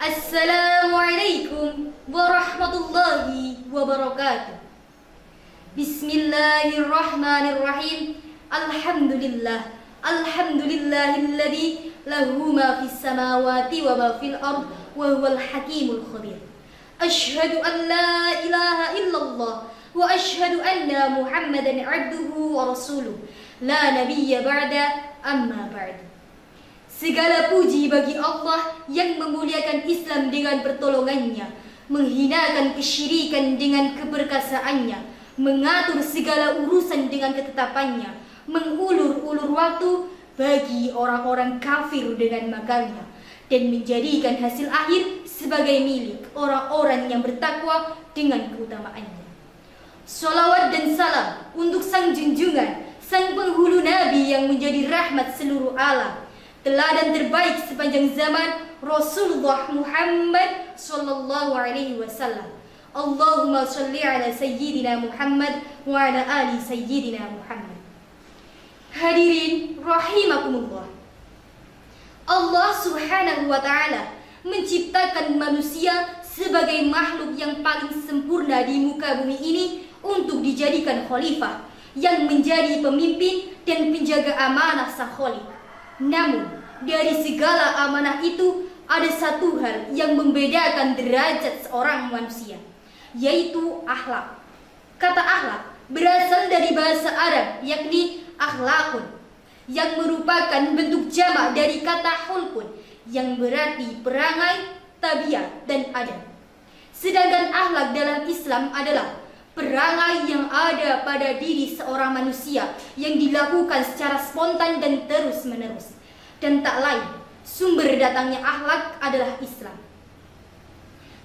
Assalamualaikum warahmatullahi wabarakatuh. Bismillahirrahmanirrahim. Alhamdulillahilladzi lahu ma fis samawati wa ma fil ard wa huwal hakimul khabir. Asyhadu an la ilaha illallah wa asyhadu anna Muhammadan abduhu wa rasuluh. La nabiyya ba'da, amma ba'du. Segala puji bagi Allah yang memuliakan Islam dengan pertolongannya, menghinakan kesyirikan dengan keperkasaannya, mengatur segala urusan dengan ketetapannya, mengulur-ulur waktu bagi orang-orang kafir dengan makarnya, dan menjadikan hasil akhir sebagai milik orang-orang yang bertakwa dengan keutamaannya. Salawat dan salam untuk sang junjungan, sang penghulu Nabi yang menjadi rahmat seluruh alam, teladan terbaik sepanjang zaman, Rasulullah Muhammad sallallahu alaihi wasallam. Allahumma shalli ala sayyidina Muhammad wa ala ali sayyidina Muhammad. Hadirin rahimakumullah. Allah Subhanahu wa taala menciptakan manusia sebagai makhluk yang paling sempurna di muka bumi ini untuk dijadikan khalifah yang menjadi pemimpin dan penjaga amanah sang Khalik. Namun, dari segala amanah itu ada satu hal yang membedakan derajat seorang manusia, yaitu akhlak. Kata akhlak berasal dari bahasa Arab, yakni akhlakun, yang merupakan bentuk jamak dari kata khulqun, yang berarti perangai, tabiat, dan adab. Sedangkan akhlak dalam Islam adalah perangai yang ada pada diri seorang manusia yang dilakukan secara spontan dan terus-menerus, dan tak lain sumber datangnya akhlak adalah Islam.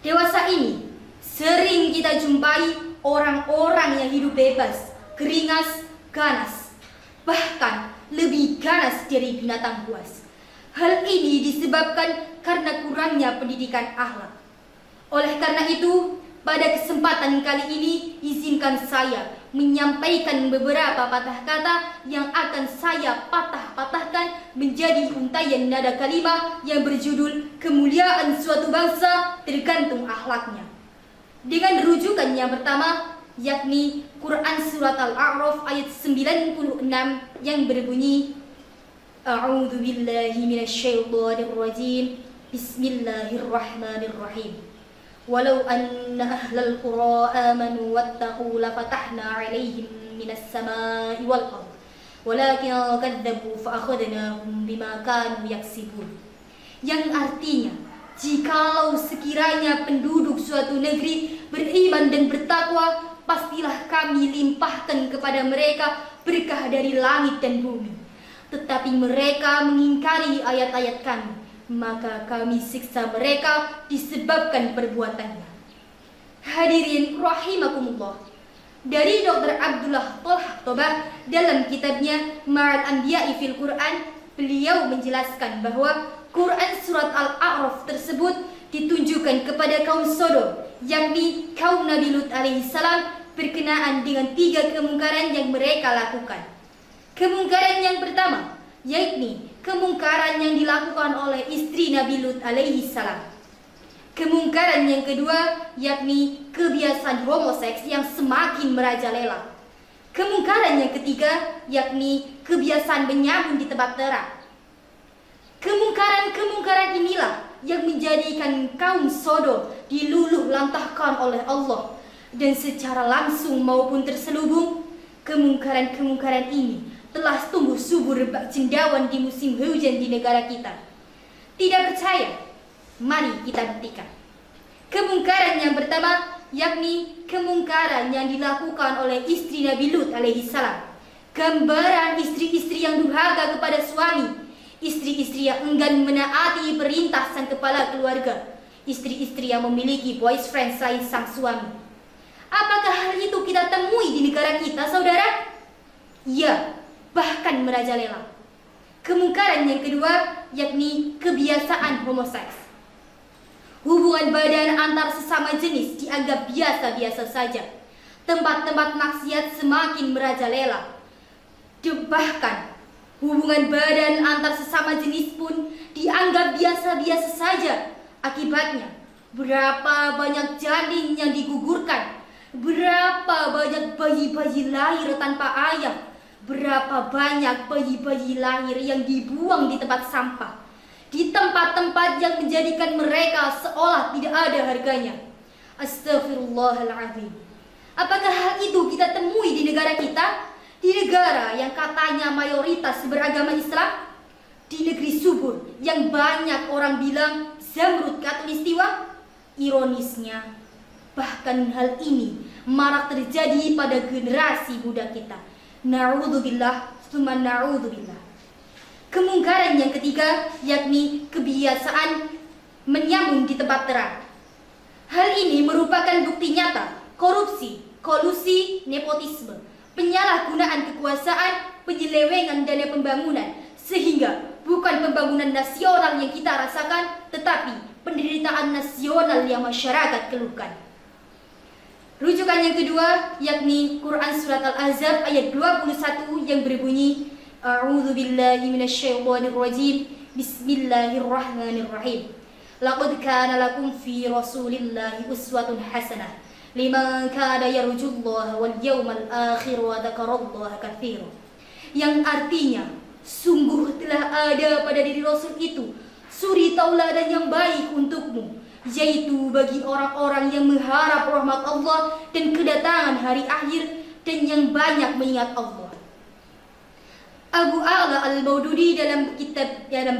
Dewasa ini sering kita jumpai orang-orang yang hidup bebas, keringas, ganas, bahkan lebih ganas dari binatang buas. Hal ini disebabkan karena kurangnya pendidikan akhlak. Oleh karena itu, pada kesempatan kali ini izinkan saya menyampaikan beberapa patah kata yang akan saya patah-patahkan menjadi untaian nada kalimah yang berjudul kemuliaan suatu bangsa tergantung akhlaknya. Dengan rujukan yang pertama, yakni Quran Surat Al-A'raf ayat 96 yang berbunyi, A'udzu billahi minasyaitonir rajim. Bismillahirrahmanirrahim. Walau anna ahlal qura amanu wattaqu lafatahna 'alaihim minas samaa'i wal ardh walakin kadzdzabu fa akhadnahum bima kanu yaksibun. Yang artinya, jikalau sekiranya penduduk suatu negeri beriman dan bertakwa, pastilah kami limpahkan kepada mereka berkah dari langit dan bumi. Tetapi mereka mengingkari ayat-ayat kami, maka kami siksa mereka disebabkan perbuatannya. Hadirin rahimakumullah. Dari Dr. Abdullah Tolhah Tobah dalam kitabnya Ma'al Anbiya'i fil Quran, beliau menjelaskan bahwa Quran Surat Al-A'raf tersebut ditunjukkan kepada kaum Sodom, yakni kaum Nabi Lut alaihissalam, berkenaan dengan 3 kemungkaran yang mereka lakukan. Kemungkaran yang pertama, yakni kemungkaran yang dilakukan oleh istri Nabi Lut alaihissalam. Kemungkaran yang kedua, yakni kebiasaan homoseks yang semakin merajalela. Kemungkaran yang ketiga, yakni kebiasaan menyambung di tempat terang. Kemungkaran-kemungkaran inilah yang menjadikan kaum Sodom diluluh lantahkan oleh Allah, dan secara langsung maupun terselubung, kemungkaran-kemungkaran ini telah tumbuh subur bak cendawan di musim hujan di negara kita. Tidak percaya? Mari kita buktikan. Kemungkaran yang pertama, yakni kemungkaran yang dilakukan oleh istri Nabi Lut alaihissalam. Gambaran istri-istri yang durhaka kepada suami, istri-istri yang enggan menaati perintah sang kepala keluarga, istri-istri yang memiliki boyfriend selain sang suami. Apakah hal itu kita temui di negara kita, saudara? Ya, bahkan merajalela. Kemungkaran yang kedua, yakni kebiasaan homoseks. Hubungan badan antar sesama jenis dianggap biasa-biasa saja. Tempat-tempat maksiat semakin merajalela. Bahkan hubungan badan antar sesama jenis pun dianggap biasa-biasa saja. Akibat Akibatnya, berapa banyak janin yang digugurkan, berapa banyak bayi-bayi lahir tanpa ayah, berapa banyak bayi-bayi lahir yang dibuang di tempat sampah, di tempat-tempat yang menjadikan mereka seolah tidak ada harganya. Astaghfirullahaladzim. Apakah hal itu kita temui di negara kita? Di negara yang katanya mayoritas beragama Islam? Di negeri subur yang banyak orang bilang Zamrud Khatulistiwa? Ironisnya, bahkan hal ini marak terjadi pada generasi muda kita. Na'udzubillah, tsumma na'udzubillah. Kemungkaran yang ketiga yakni kebiasaan menyamun di tempat terang. Hal ini merupakan bukti nyata korupsi, kolusi, nepotisme, penyalahgunaan kekuasaan, penyelewengan dana pembangunan, sehingga bukan pembangunan nasional yang kita rasakan, tetapi penderitaan nasional yang masyarakat keluhkan. Rujukan yang kedua yakni Quran Surat Al-Ahzab ayat 21 yang berbunyi A'udzu billahi minasyaitonir rajim. Bismillahirrahmanirrahim. Laqad kana lakum fi Rasulillahi uswatun hasanah liman kana yarjullaha wal yawmal akhir wa dzakarallaha katsiran. Yang artinya, sungguh telah ada pada diri Rasul itu suri tauladan yang baik untukmu, yaitu bagi orang-orang yang mengharap rahmat Allah dan kedatangan hari akhir dan yang banyak mengingat Allah. Abu A'la Al-Maududi dalam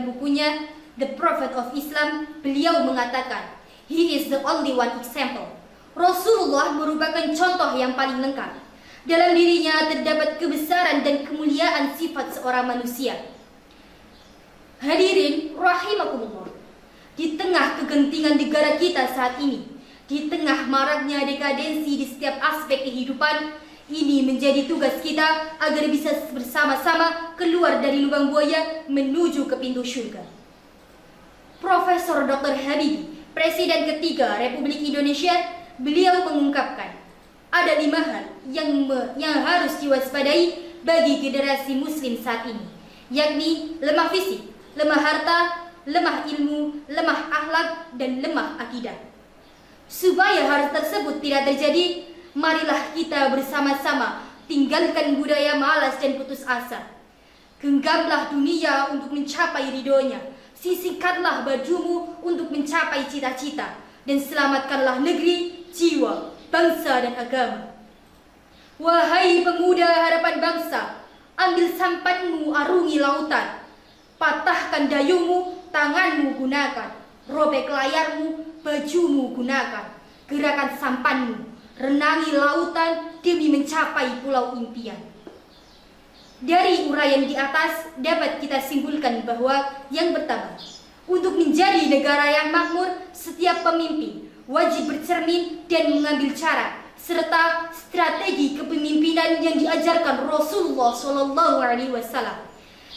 bukunya The Prophet of Islam, beliau mengatakan, he is the only one example. Rasulullah merupakan contoh yang paling lengkap. Dalam dirinya terdapat kebesaran dan kemuliaan sifat seorang manusia. Hadirin rahimakumullah. Di tengah kegentingan negara kita saat ini, di tengah maraknya dekadensi di setiap aspek kehidupan, ini menjadi tugas kita agar bisa bersama-sama keluar dari lubang buaya menuju ke pintu surga. Profesor Dr. Habibie, Presiden ketiga Republik Indonesia, beliau mengungkapkan, ada 5 hal yang harus diwaspadai bagi generasi muslim saat ini, yakni lemah fisik, lemah harta, lemah ilmu, lemah akhlak, dan lemah akidah. Supaya hal tersebut tidak terjadi, marilah kita bersama-sama tinggalkan budaya malas dan putus asa. Genggamlah dunia untuk mencapai ridhonya, sisihkanlah bajumu untuk mencapai cita-cita, dan selamatkanlah negeri, jiwa, bangsa, dan agama. Wahai pemuda harapan bangsa, ambil sampanmu arungi lautan, patahkan dayungmu, tanganmu gunakan, robek layarmu, bajumu gunakan, gerakan sampanmu, renangi lautan demi mencapai pulau impian. Dari uraian di atas dapat kita simpulkan bahwa yang pertama, untuk menjadi negara yang makmur, setiap pemimpin wajib bercermin dan mengambil cara serta strategi kepemimpinan yang diajarkan Rasulullah SAW.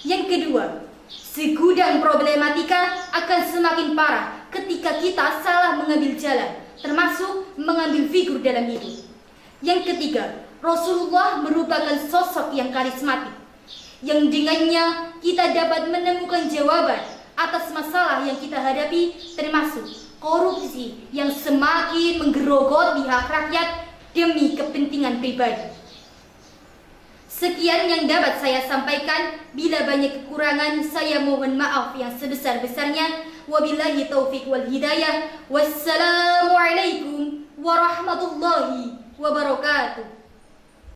Yang kedua, segudang problematika akan semakin parah ketika kita salah mengambil jalan, termasuk mengambil figur dalam hidup. Yang ketiga, Rasulullah merupakan sosok yang karismatik, yang dengannya kita dapat menemukan jawaban atas masalah yang kita hadapi, termasuk korupsi yang semakin menggerogoti hak rakyat demi kepentingan pribadi. Sekian yang dapat saya sampaikan. Bila banyak kekurangan, saya mohon maaf yang sebesar-besarnya. Wabillahi taufiq wal hidayah. Wassalamualaikum warahmatullahi wabarakatuh.